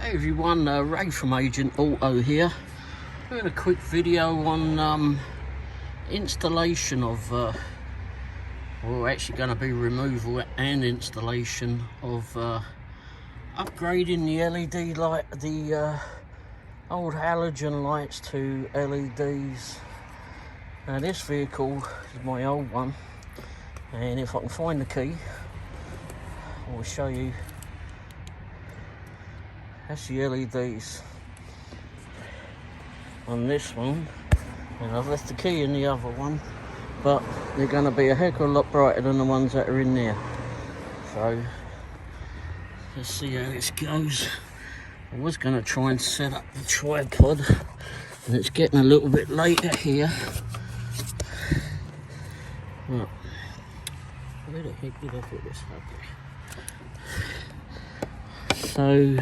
Hey everyone, Ray from Agent Auto here, doing a quick video on installation of, actually going to be removal and installation of upgrading the LED light, the old halogen lights to LEDs. Now this vehicle is my old one, and if I can find the key, I'll show you. That's the LEDs on this one, and I've left the key in the other one, but they're going to be a heck of a lot brighter than the ones that are in there. So let's see how this goes. I was going to try and set up the tripod, and it's getting a little bit later here. Right. Where the heck did I put this up there? So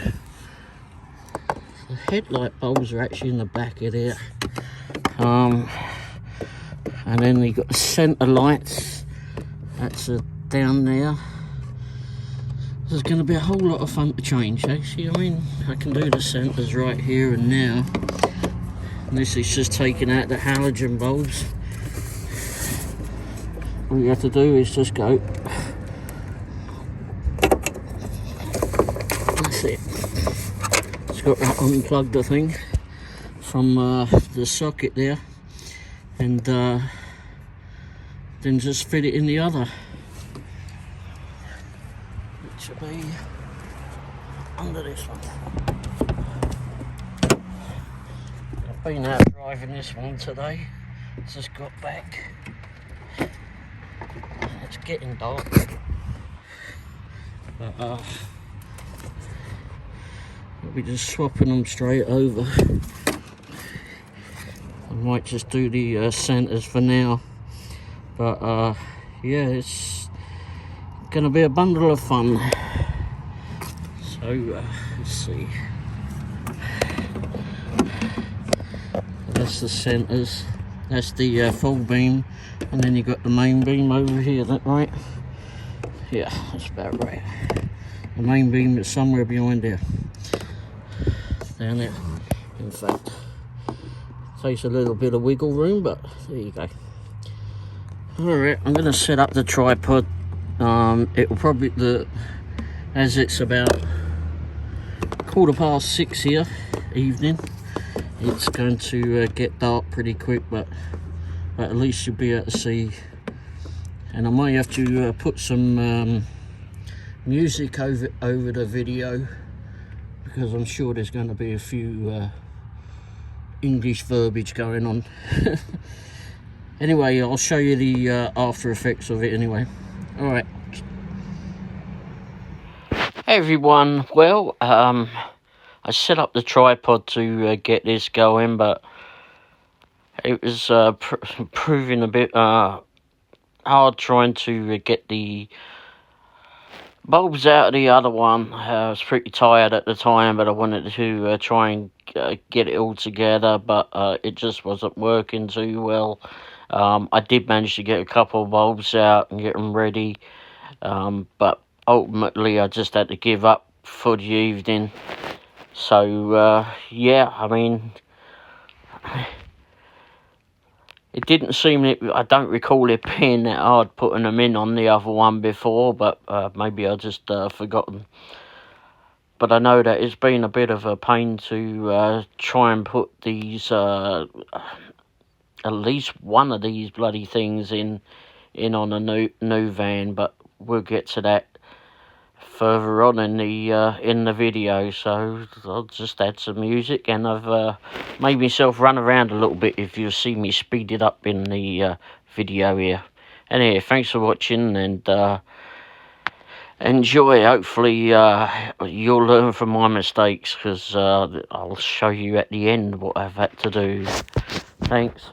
the headlight bulbs are actually in the back of there, and then we got the centre lights, that's down there. There's going to be a whole lot of fun to change actually. I mean, I can do the centres right here and now, and this is just taking out the halogen bulbs. All you have to do is just go, that's it. Got that unplugged, I think, from the socket there, and then just fit it in the other, which will be under this one. I've been out driving this one today, just got back. It's getting dark, but we're just swapping them straight over. I might just do the centres for now, but yeah, it's gonna be a bundle of fun. So let's see, that's the centres, that's the full beam, and then you got the main beam over here, is that right? Yeah, that's about right. The main beam is somewhere behind there, down there. In fact, takes a little bit of wiggle room, but there you go. Alright, I'm going to set up the tripod. It will probably, as it's about 6:15 here, evening, it's going to get dark pretty quick, but at least you'll be able to see. And I might have to put some music over the video, because I'm sure there's going to be a few English verbiage going on. Anyway, I'll show you the after effects of it anyway. Alright. Hey everyone, well, I set up the tripod to get this going, but it was proving a bit hard trying to get the bulbs out of the other one. I was pretty tired at the time, but I wanted to try and get it all together, but it just wasn't working too well. I did manage to get a couple of bulbs out and get them ready, but ultimately I just had to give up for the evening. So yeah, I mean, it didn't seem, I don't recall it being that hard putting them in on the other one before, but maybe I just forgotten. But I know that it's been a bit of a pain to try and put these, at least one of these bloody things in on a new van, but we'll get to that further on in the video. So I'll just add some music, and I've made myself run around a little bit if you see me speed it up in the video here. Anyway, thanks for watching, and enjoy. Hopefully you'll learn from my mistakes, because I'll show you at the end what I've had to do. Thanks.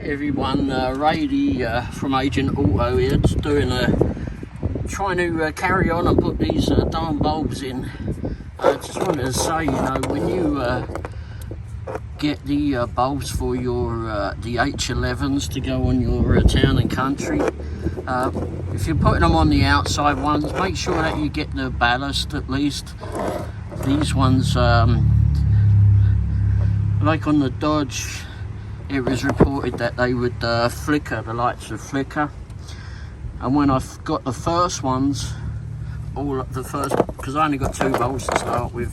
Everyone, Rady from Agent Auto here, just trying to carry on and put these darn bulbs in. I just wanted to say, you know, when you get the bulbs for your the H11s to go on your town and country, if you're putting them on the outside ones, make sure that you get the ballast at least. These ones, like on the Dodge, it was reported that they would flicker, the lights would flicker. And when I got the first ones, because I only got 2 bulbs to start with,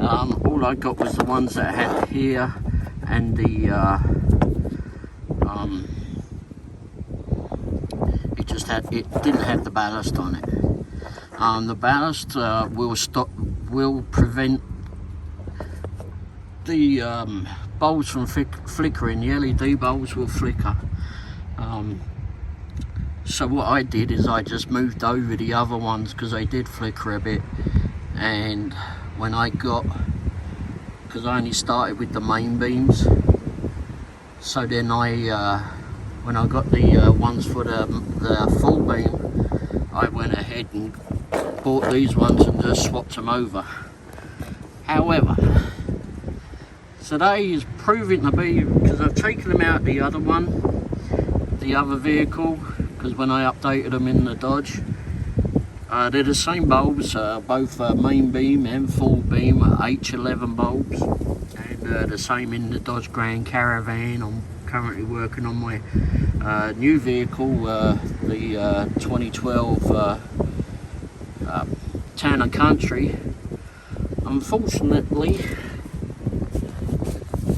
all I got was the ones that had here and the it didn't have the ballast on it. The ballast will prevent the bulbs from flickering. The LED bulbs will flicker. So what I did is I just moved over the other ones because they did flicker a bit. And when because I only started with the main beams, so then when I got the ones for the full beam, I went ahead and bought these ones and just swapped them over. However, today is proving to be, because I've taken them out the other vehicle, because when I updated them in the Dodge, they're the same bulbs, both main beam and full beam H11 bulbs, and the same in the Dodge Grand Caravan. I'm currently working on my new vehicle, the 2012 Town and Country. Unfortunately,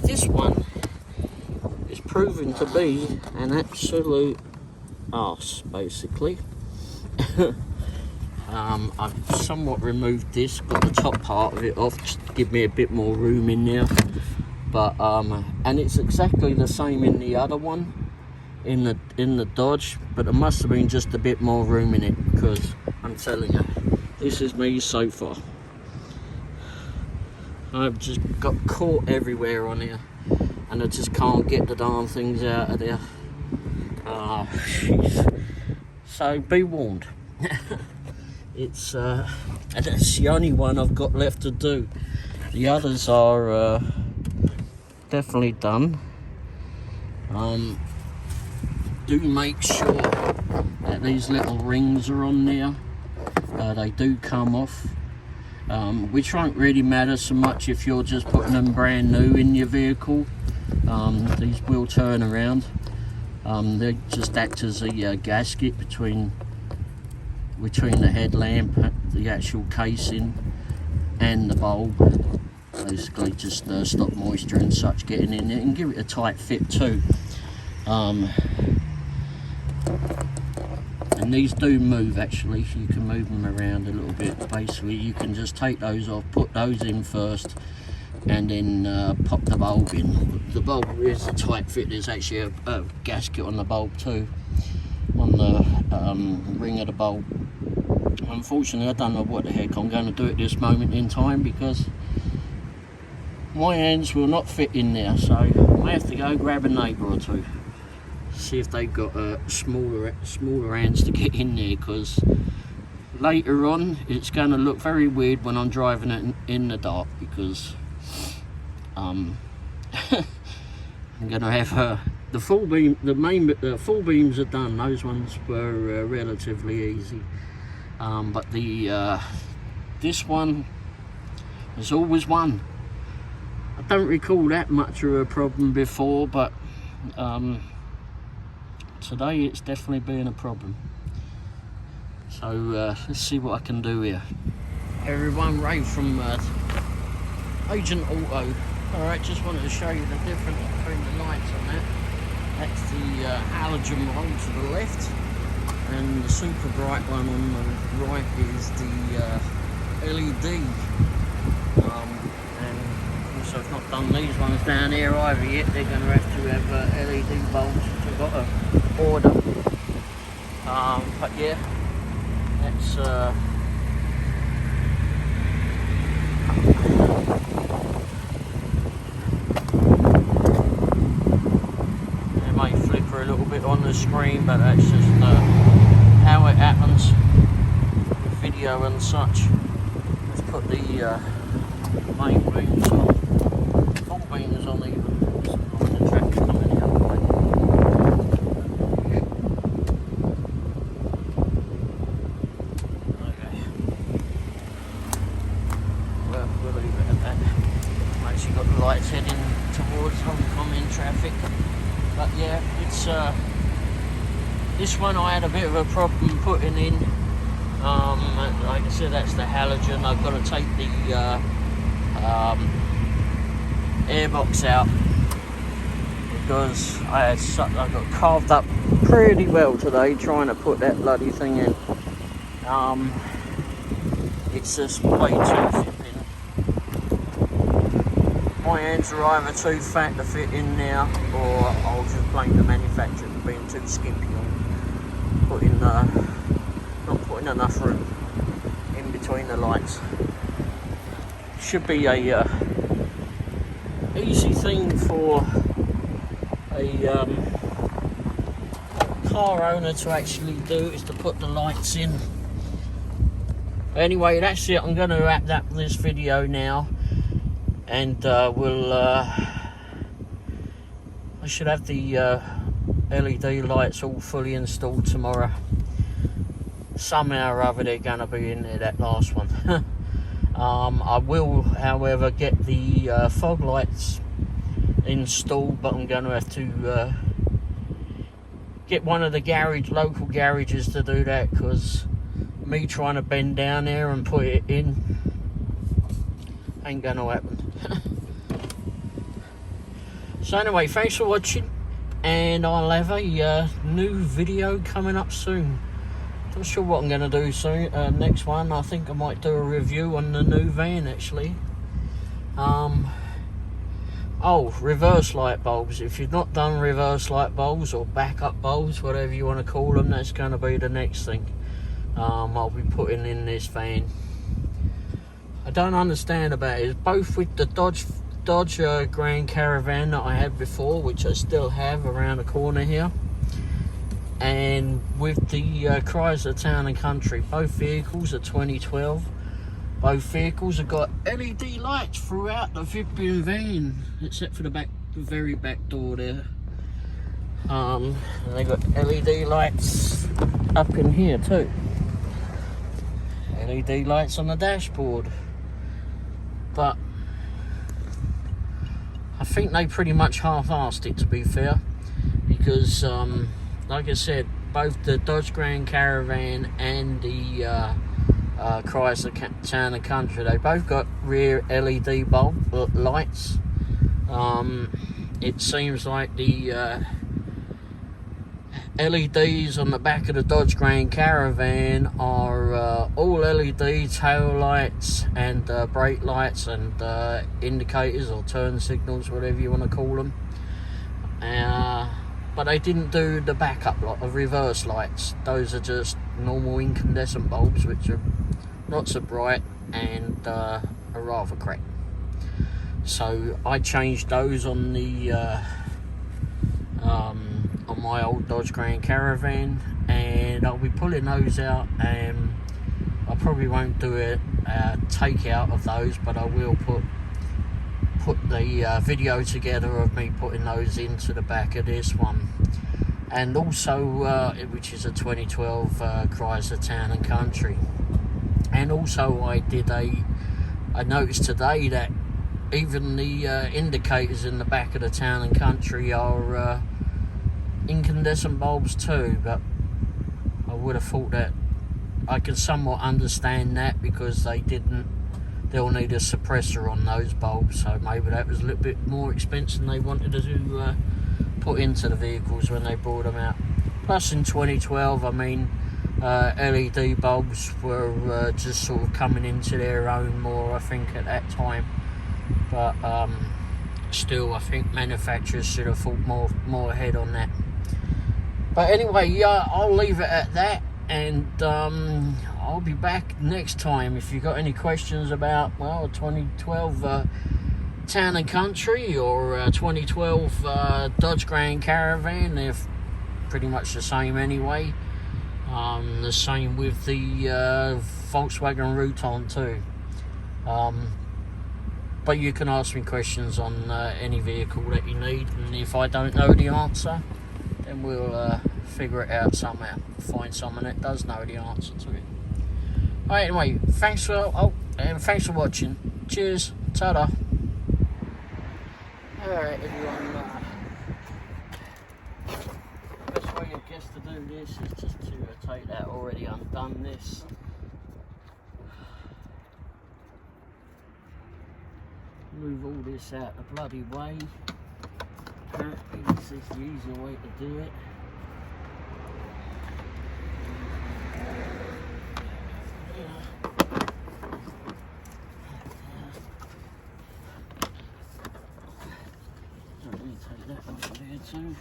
this one is proving to be an absolute arse, basically. I've somewhat removed this, got the top part of it off just to give me a bit more room in there. But and it's exactly the same in the other one, in the Dodge, but it must have been just a bit more room in it, because I'm telling you, this is me so far. I've just got caught everywhere on here, and I just can't get the darn things out of there. Oh, jeez. So be warned. It's and that's the only one I've got left to do. The others are definitely done. Do make sure that these little rings are on there. They do come off, which won't really matter so much if you're just putting them brand new in your vehicle. These will turn around. They just act as a gasket between the headlamp, the actual casing, and the bulb. Basically just stop moisture and such getting in it, and give it a tight fit too. And these do move, actually, so you can move them around a little bit. Basically you can just take those off, put those in first, and then pop the bulb in. The bulb is a tight fit. There's actually a gasket on the bulb too, on the ring of the bulb. Unfortunately, I don't know what the heck I'm going to do at this moment in time, because my hands will not fit in there, so I may have to go grab a neighbour or two, see if they've got smaller hands to get in there, because later on it's going to look very weird when I'm driving it in the dark, because I'm going to have the full beam, the full beams are done. Those ones were relatively easy, but this one, there's always one. I don't recall that much of a problem before, but today it's definitely been a problem. So let's see what I can do here. Everyone, Ray from Agent Auto. Alright, just wanted to show you the difference between the lights on that. That's the halogen one to the left, and the super bright one on the right is the LED. And also I've not done these ones down here either yet. They're going to have to have LED bulbs, which I've got to order. But yeah, that's the screen, but that's just how it happens with video and such. Let's put the main beams on, full beams on even. The track coming the other way. Okay. Well, we'll leave it at that. I've actually got the lights heading towards oncoming traffic. But yeah, it's this one I had a bit of a problem putting in. Like I said, that's the halogen. I've got to take the airbox out because I got carved up pretty well today trying to put that bloody thing in. It's just way too flipping. My hands are either too fat to fit in now, or I'll just blame the manufacturer for being too skimpy on putting, not putting enough room in between the lights. Should be a easy thing for a car owner to actually do, is to put the lights in. Anyway, that's it. I'm going to wrap up this video now. And I should have the LED lights all fully installed tomorrow. Somehow or other they're going to be in there, that last one. I will, however, get the fog lights installed, but I'm going to have to get one of the local garages to do that, because me trying to bend down there and put it in ain't going to happen. So anyway, thanks for watching, and I'll have a new video coming up soon. Not sure what I'm going to do soon. Next one, I think I might do a review on the new van actually. Oh, reverse light bulbs. If you've not done reverse light bulbs or backup bulbs, whatever you want to call them, that's going to be the next thing I'll be putting in this van. I don't understand about it. It's both with the Dodge Grand Caravan that I had before, which I still have around the corner here, and with the Chrysler Town and Country. Both vehicles are 2012. Both vehicles have got LED lights throughout the flipping van, except for the very back door there. And they got LED lights up in here too. LED lights on the dashboard. But I think they pretty much half-assed it, to be fair, because like I said, both the Dodge Grand Caravan and the Chrysler Town and Country, they both got rear LED bulb lights. It seems like the LEDs on the back of the Dodge Grand Caravan are all LED tail lights and brake lights and indicators or turn signals, whatever you want to call them. But they didn't do the backup lot of reverse lights. Those are just normal incandescent bulbs, which are not so bright and are rather crap. So I changed those on the on my old Dodge Grand Caravan, and I'll be pulling those out, and I probably won't do a takeout of those, but I will put the video together of me putting those into the back of this one. And also which is a 2012 Chrysler Town and Country. And also I noticed today that even the indicators in the back of the Town and Country are incandescent bulbs too, but I would have thought that I could somewhat understand that, because they'll need a suppressor on those bulbs, so maybe that was a little bit more expensive than they wanted to put into the vehicles when they brought them out. Plus in 2012, I mean, LED bulbs were just sort of coming into their own more, I think, at that time. But still, I think manufacturers should have thought more ahead on that. But anyway, yeah, I'll leave it at that, and I'll be back next time. If you've got any questions about, well, 2012 Town and Country or 2012 Dodge Grand Caravan, pretty much the same anyway. The same with the Volkswagen Routan too. But you can ask me questions on any vehicle that you need, and if I don't know the answer, then we'll figure it out somehow. Find someone that does know the answer to it. Alright, anyway, thanks for watching. Cheers, ta-da. Alright everyone, best way I guess to do this is just to take that already undone this. Move all this out the bloody way. Apparently this is the easier way to do it. Let me take that off there too.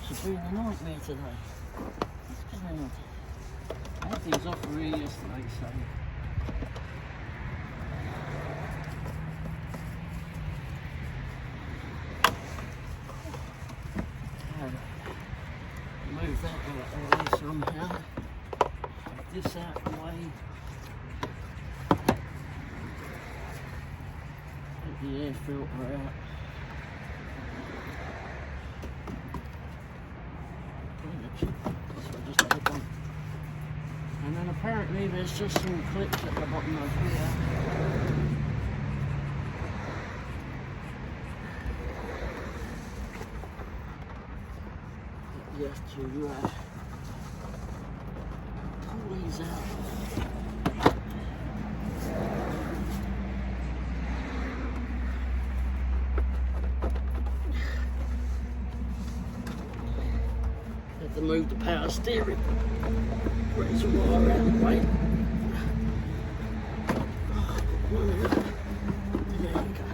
It's been a nightmare today. What's going on? I had things off for here yesterday, so move that out of there somehow. Take this out of the way. Take the air filter out. And then apparently there's just some clips at the bottom of here. You have to pull these out. To move the power steering. Raise the wire out of the way. There you go.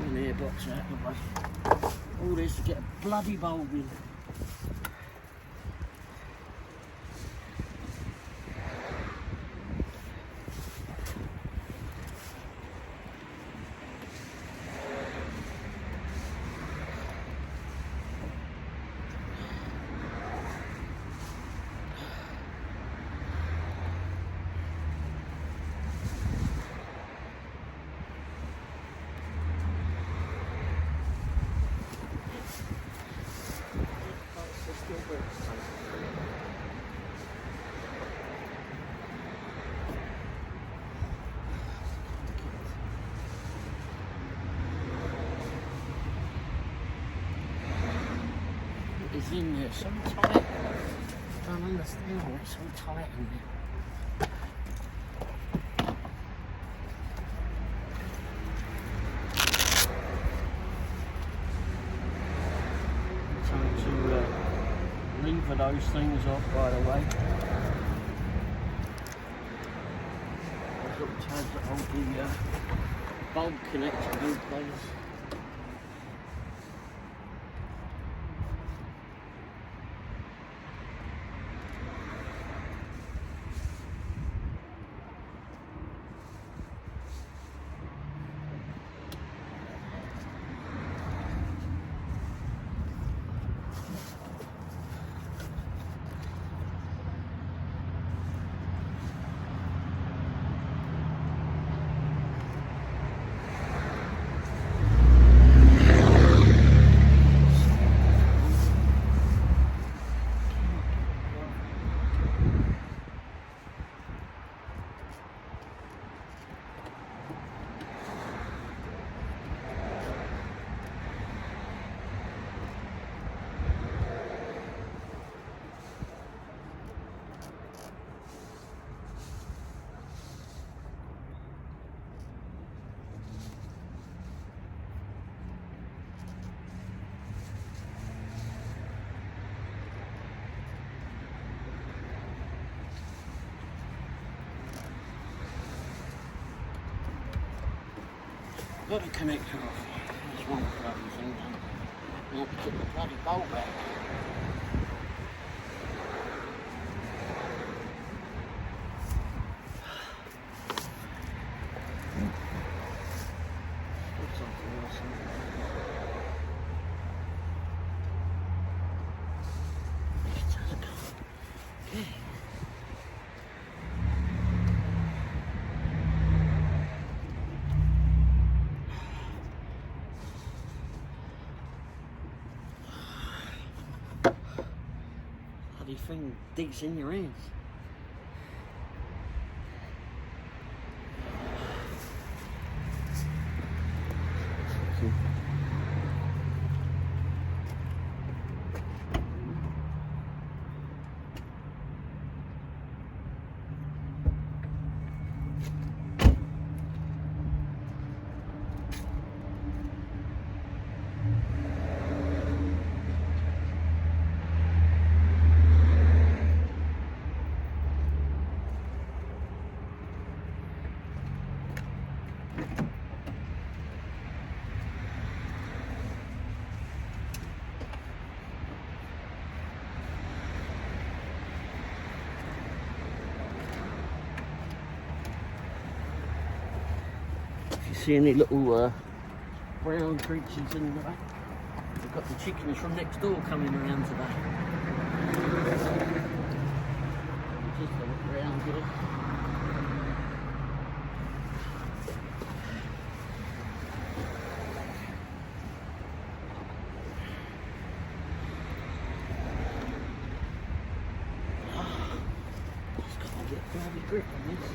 And the airbox out of the way. All this to get a bloody bulb in. It's in there so tight. I don't understand why it's so tight in there. Time to lever those things off, by the way. Those little tabs that hold the bulb connector in place. got a connector off. There's one bloody thing done. You have to get the bloody bolt back. Bloody thing digs in your hands. See any little brown creatures in the back? We've got the chickens from next door coming around today. Just a look around here. Just got to get a bloody grip on this.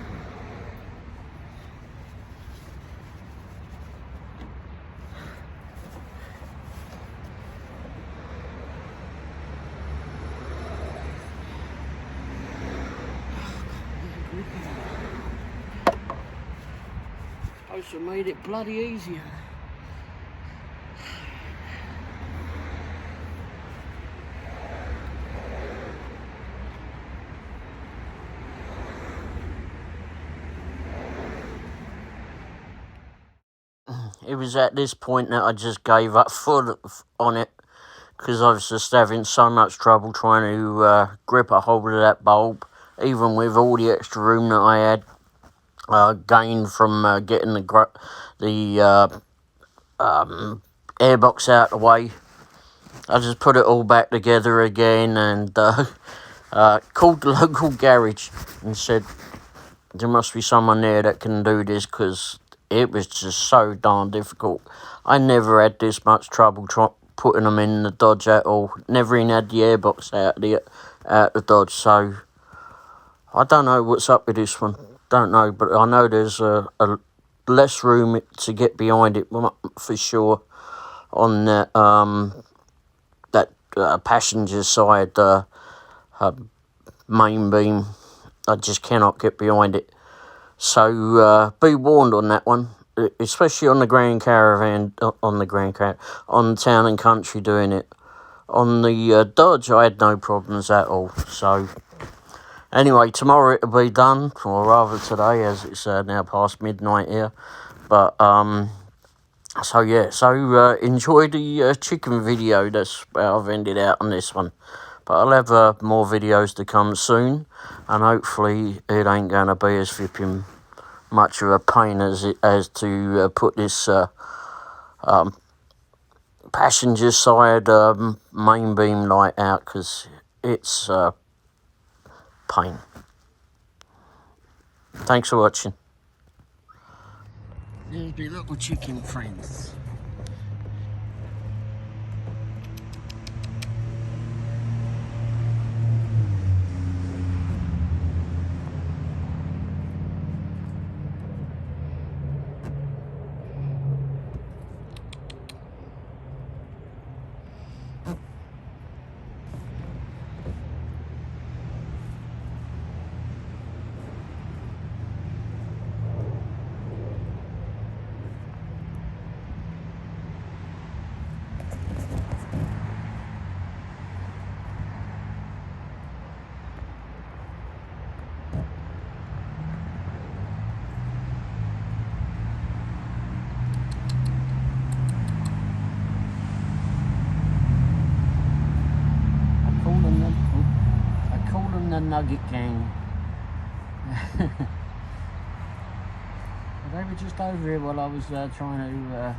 I should have made it bloody easier. It was at this point that I just gave up on it, because I was just having so much trouble trying to grip a hold of that bulb, even with all the extra room that I had gained from getting the airbox out of the way. I just put it all back together again and called the local garage and said there must be someone there that can do this, because it was just so darn difficult. I never had this much trouble putting them in the Dodge at all. Never even had the airbox out the Dodge, so I don't know what's up with this one. Don't know, but I know there's a less room to get behind it for sure on that passenger side main beam. I just cannot get behind it. So be warned on that one, especially on the Grand Caravan, on Town and Country doing it. On the Dodge, I had no problems at all. So anyway, tomorrow it'll be done, or rather today, as it's now past midnight here. But so yeah, enjoy the chicken video. That's where I've ended out on this one. But I'll have more videos to come soon, and hopefully it ain't going to be as flipping much of a pain as to put this passenger side main beam light out, because it's pain. Thanks for watching. There's my little chicken friends. the Nugget Gang. They were just over here while I was trying to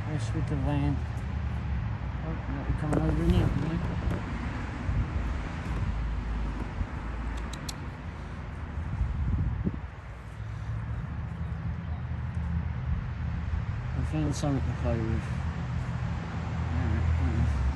mess with the van. Oh, they're coming over now. I found something to play with. Alright.